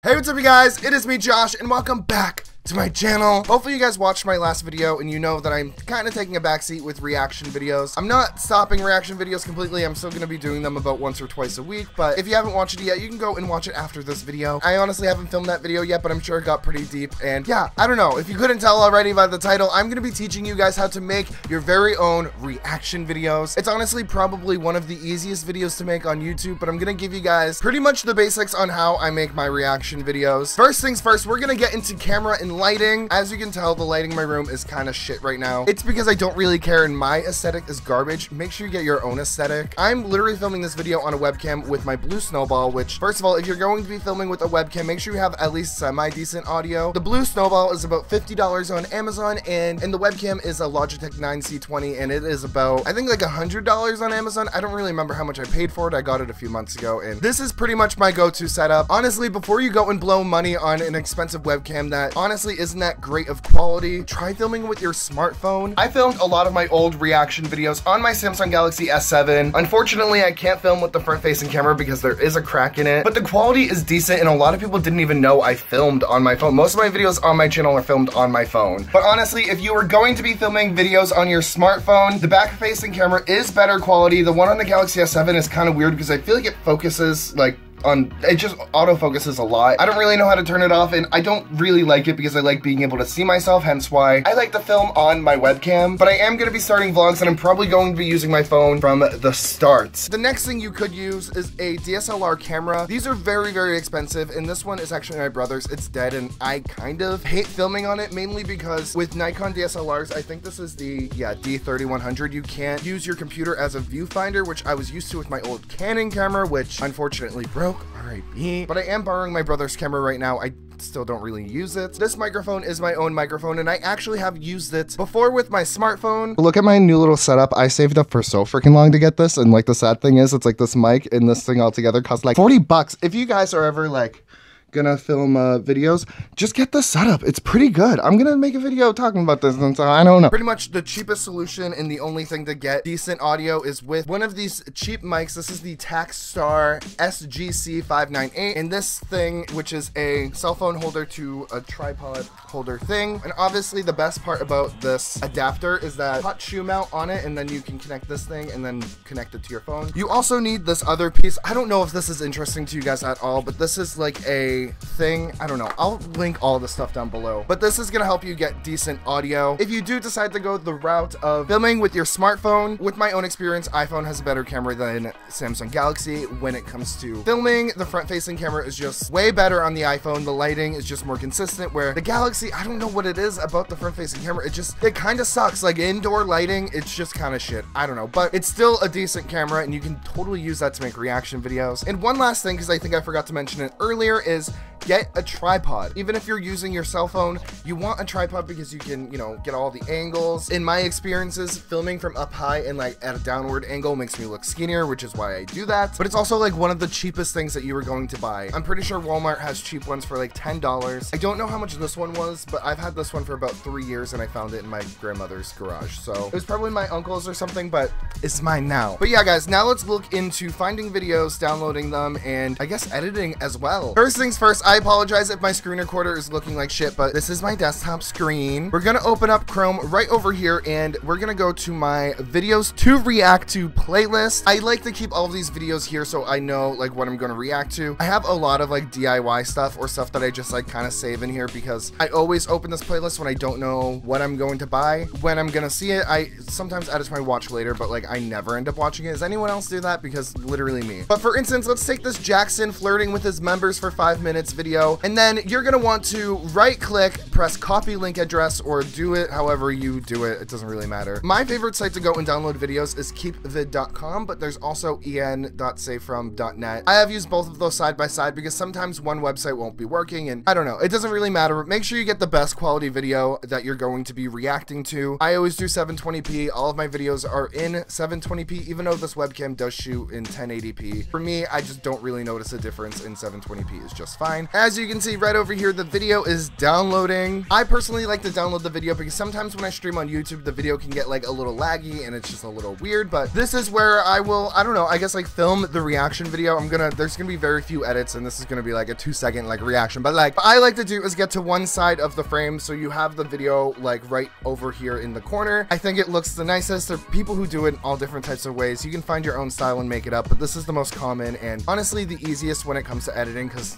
Hey, what's up you guys? It is me, Josh, and welcome back to my channel. Hopefully you guys watched my last video and you know that I'm kind of taking a backseat with reaction videos. I'm not stopping reaction videos completely. I'm still going to be doing them about once or twice a week, but if you haven't watched it yet, you can go and watch it after this video. I honestly haven't filmed that video yet, but I'm sure it got pretty deep. And yeah, I don't know. If you couldn't tell already by the title, I'm going to be teaching you guys how to make your very own reaction videos. It's honestly probably one of the easiest videos to make on YouTube, but I'm going to give you guys pretty much the basics on how I make my reaction videos. First things first, we're going to get into camera and lighting. As you can tell, the lighting in my room is kind of shit right now. It's because I don't really care and my aesthetic is garbage. Make sure you get your own aesthetic. I'm literally filming this video on a webcam with my blue snowball, which first of all, if you're going to be filming with a webcam, make sure you have at least semi-decent audio. The blue snowball is about $50 on Amazon and the webcam is a Logitech 9C20 and it is about, I think like $100 on Amazon. I don't really remember how much I paid for it. I got it a few months ago and this is pretty much my go-to setup. Honestly, before you go and blow money on an expensive webcam that honestly isn't that great of quality, try filming with your smartphone. I filmed a lot of my old reaction videos on my Samsung Galaxy S7. Unfortunately, I can't film with the front-facing camera because there is a crack in it, but the quality is decent and a lot of people didn't even know I filmed on my phone. Most of my videos on my channel are filmed on my phone. But honestly, if you were going to be filming videos on your smartphone, the back-facing camera is better quality. The one on the Galaxy S7 is kind of weird because I feel like it focuses like it just autofocuses a lot. I don't really know how to turn it off and I don't really like it because I like being able to see myself, hence why I like to film on my webcam. But I am going to be starting vlogs and I'm probably going to be using my phone from the start. The next thing you could use is a DSLR camera. These are very, very expensive and this one is actually my brother's. It's dead and I kind of hate filming on it mainly because with Nikon DSLRs, I think this is the D3100, you can't use your computer as a viewfinder, which I was used to with my old Canon camera, which unfortunately broke. R.I.P. But I am borrowing my brother's camera right now. I still don't really use it. This microphone is my own microphone and I actually have used it before with my smartphone. Look at my new little setup. I saved up for so freaking long to get this and like the sad thing is it's like this mic and this thing all together cost like 40 bucks. If you guys are ever like gonna film videos, just get the setup. It's pretty good. I'm gonna make a video talking about this and so I don't know. Pretty much the cheapest solution and the only thing to get decent audio is with one of these cheap mics. This is the Takstar SGC598 and this thing, which is a cell phone holder to a tripod holder thing. And obviously the best part about this adapter is that hot shoe mount on it and then you can connect this thing and then connect it to your phone. You also need this other piece. I don't know if this is interesting to you guys at all, but this is like a thing. I don't know. I'll link all the stuff down below, but this is gonna help you get decent audio. If you do decide to go the route of filming with your smartphone, with my own experience, iPhone has a better camera than Samsung Galaxy when it comes to filming. The front-facing camera is just way better on the iPhone. The lighting is just more consistent, where the Galaxy, I don't know what it is about the front-facing camera. It kind of sucks. Like indoor lighting, it's just kind of shit. I don't know, but it's still a decent camera and you can totally use that to make reaction videos. And one last thing, because I think I forgot to mention it earlier, is get a tripod. Even if you're using your cell phone, you want a tripod because you can, you know, get all the angles. In my experiences, filming from up high and like at a downward angle makes me look skinnier, which is why I do that. But it's also like one of the cheapest things that you were going to buy. I'm pretty sure Walmart has cheap ones for like $10. I don't know how much this one was, but I've had this one for about 3 years and I found it in my grandmother's garage. So it was probably my uncle's or something, but it's mine now. But yeah, guys, now let's look into finding videos, downloading them, and I guess editing as well. First things first, I apologize if my screen recorder is looking like shit, but this is my desktop screen. We're gonna open up Chrome right over here and we're gonna go to my videos to react to playlist. I like to keep all of these videos here so I know like what I'm gonna react to. I have a lot of like DIY stuff or stuff that I just like kind of save in here because I always open this playlist when I don't know what I'm going to buy, when I'm gonna see it. I sometimes add it to my watch later, but like I never end up watching it. Does anyone else do that? Because literally me. But for instance, let's take this Jackson flirting with his members for 5 minutes video, and then you're gonna want to right click, press copy link address, or do it however you do it. It doesn't really matter. My favorite site to go and download videos is keepvid.com, but there's also en.savefrom.net. I have used both of those side by side because sometimes one website won't be working and I don't know. It doesn't really matter. Make sure you get the best quality video that you're going to be reacting to. I always do 720p. All of my videos are in 720p, even though this webcam does shoot in 1080p. For me, I just don't really notice a difference, and 720p is just fine. As you can see right over here, the video is downloading. I personally like to download the video because sometimes when I stream on YouTube, the video can get like a little laggy and it's just a little weird, but this is where I will, I don't know, I guess like film the reaction video. There's gonna be very few edits and this is gonna be like a 2-second like reaction, but like what I like to do is get to one side of the frame so you have the video like right over here in the corner. I think it looks the nicest. There are people who do it in all different types of ways. You can find your own style and make it up, but this is the most common and honestly the easiest when it comes to editing because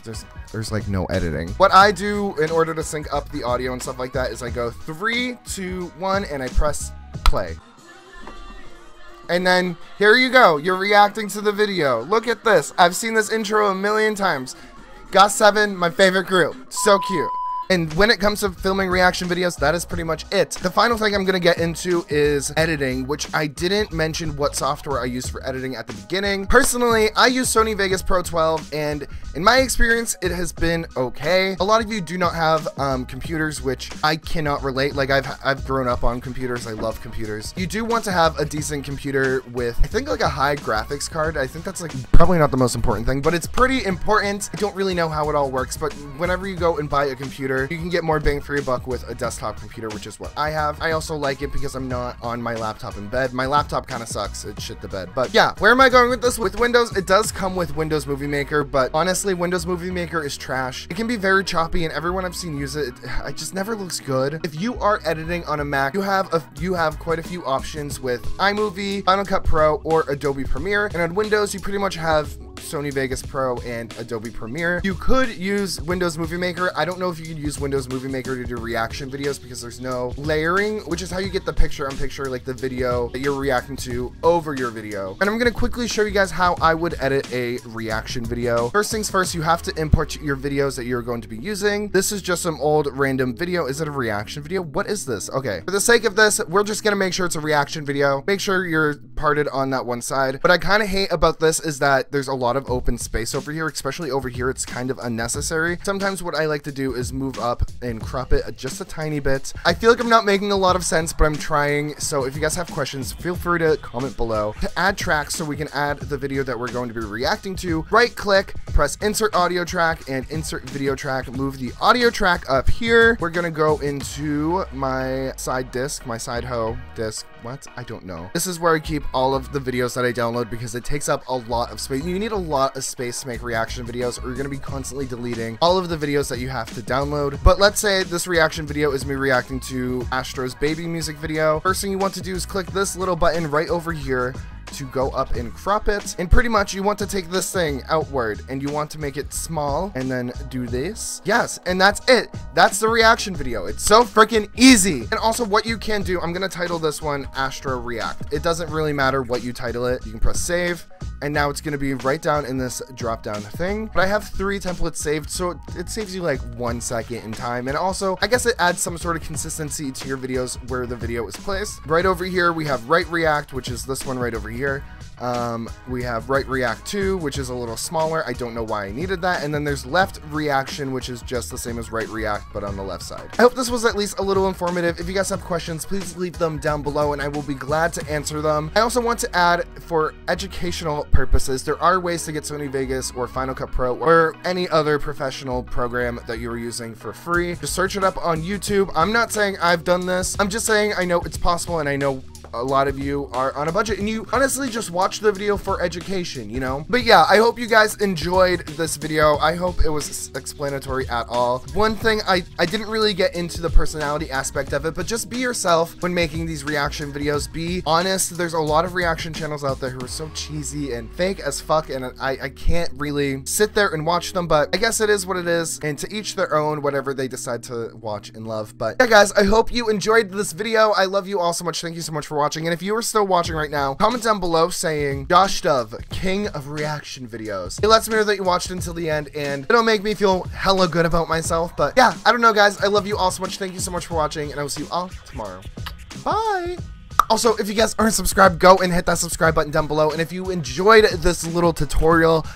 there's like no editing. What I do in order to sync up the audio and stuff like that is I go 3, 2, 1 and I press play. And then here you go, you're reacting to the video. Look at this. I've seen this intro a million times. GOT7, my favorite group. So cute. And when it comes to filming reaction videos, that is pretty much it. The final thing I'm gonna get into is editing, which I didn't mention what software I use for editing at the beginning. Personally, I use Sony Vegas Pro 12, and in my experience, it has been okay. A lot of you do not have computers, which I cannot relate. Like I've grown up on computers. I love computers. You do want to have a decent computer with, I think like a high graphics card. I think that's like probably not the most important thing, but it's pretty important. I don't really know how it all works, but whenever you go and buy a computer, you can get more bang for your buck with a desktop computer, which is what I have. I also like it because I'm not on my laptop in bed. My laptop kind of sucks. It shit the bed. But yeah, where am I going with this? With Windows, it does come with Windows Movie Maker, but honestly, Windows Movie Maker is trash. It can be very choppy, and everyone I've seen use it, it just never looks good. If you are editing on a Mac, you have quite a few options with iMovie, Final Cut Pro, or Adobe Premiere. And on Windows, you pretty much have Sony Vegas Pro and Adobe Premiere. You could use Windows Movie Maker. I don't know if you could use Windows Movie Maker to do reaction videos because there's no layering, which is how you get the picture-on-picture, like the video that you're reacting to over your video. And I'm gonna quickly show you guys how I would edit a reaction video. First things first, you have to import your videos that you're going to be using. This is just some old random video. Is it a reaction video? What is this? Okay, for the sake of this, we're just gonna make sure it's a reaction video. Make sure you're parted on that one side. What I kind of hate about this is that there's a lot of open space over here, especially over here. It's kind of unnecessary. Sometimes what I like to do is move up and crop it just a tiny bit. I feel like I'm not making a lot of sense, but I'm trying. So if you guys have questions, feel free to comment below. To add tracks so we can add the video that we're going to be reacting to, right click, press insert audio track and insert video track. Move the audio track up here. We're gonna go into my side disk, my side hoe disk. What? I don't know. This is where I keep all of the videos that I download because it takes up a lot of space. You need a lot of space to make reaction videos, or you're going to be constantly deleting all of the videos that you have to download. But let's say this reaction video is me reacting to Astro's baby music video. First thing you want to do is click this little button right over here to go up and crop it, and pretty much you want to take this thing outward and you want to make it small and then do this. Yes, and that's it. That's the reaction video. It's so freaking easy. And also what you can do, I'm gonna title this one Astro React. It doesn't really matter what you title it. You can press save, and now it's gonna be right down in this drop down thing. But I have 3 templates saved, so it saves you like 1 second in time. And also, I guess it adds some sort of consistency to your videos where the video is placed. Right over here, we have right react, which is this one right over here. We have right react 2, which is a little smaller. I don't know why I needed that. And then there's left reaction, which is just the same as right react, but on the left side. I hope this was at least a little informative. If you guys have questions, please leave them down below and I will be glad to answer them. I also want to add, for educational purposes, there are ways to get Sony Vegas or Final Cut Pro or any other professional program that you are using for free. Just search it up on YouTube. I'm not saying I've done this. I'm just saying I know it's possible, and I know a lot of you are on a budget and you honestly just watch the video for education, you know? But yeah, I hope you guys enjoyed this video. I hope it was explanatory at all. One thing, I didn't really get into the personality aspect of it, but just be yourself when making these reaction videos. Be honest. There's a lot of reaction channels out there who are so cheesy and fake as fuck, and I can't really sit there and watch them, but I guess it is what it is, and to each their own, whatever they decide to watch and love. But yeah, guys, I hope you enjoyed this video. I love you all so much. Thank you so much for watching, and if you are still watching right now, comment down below saying Josh Dove, king of reaction videos. It lets me know that you watched until the end, and it'll make me feel hella good about myself. But yeah, I don't know, guys. I love you all so much. Thank you so much for watching, and I will see you all tomorrow. Bye. Also, if you guys aren't subscribed, go and hit that subscribe button down below. And if you enjoyed this little tutorial,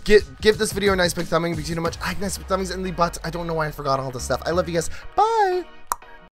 give this video a nice big thumbing because you know much. I like nice big thumbings in the butt. I don't know why I forgot all this stuff. I love you guys. Bye.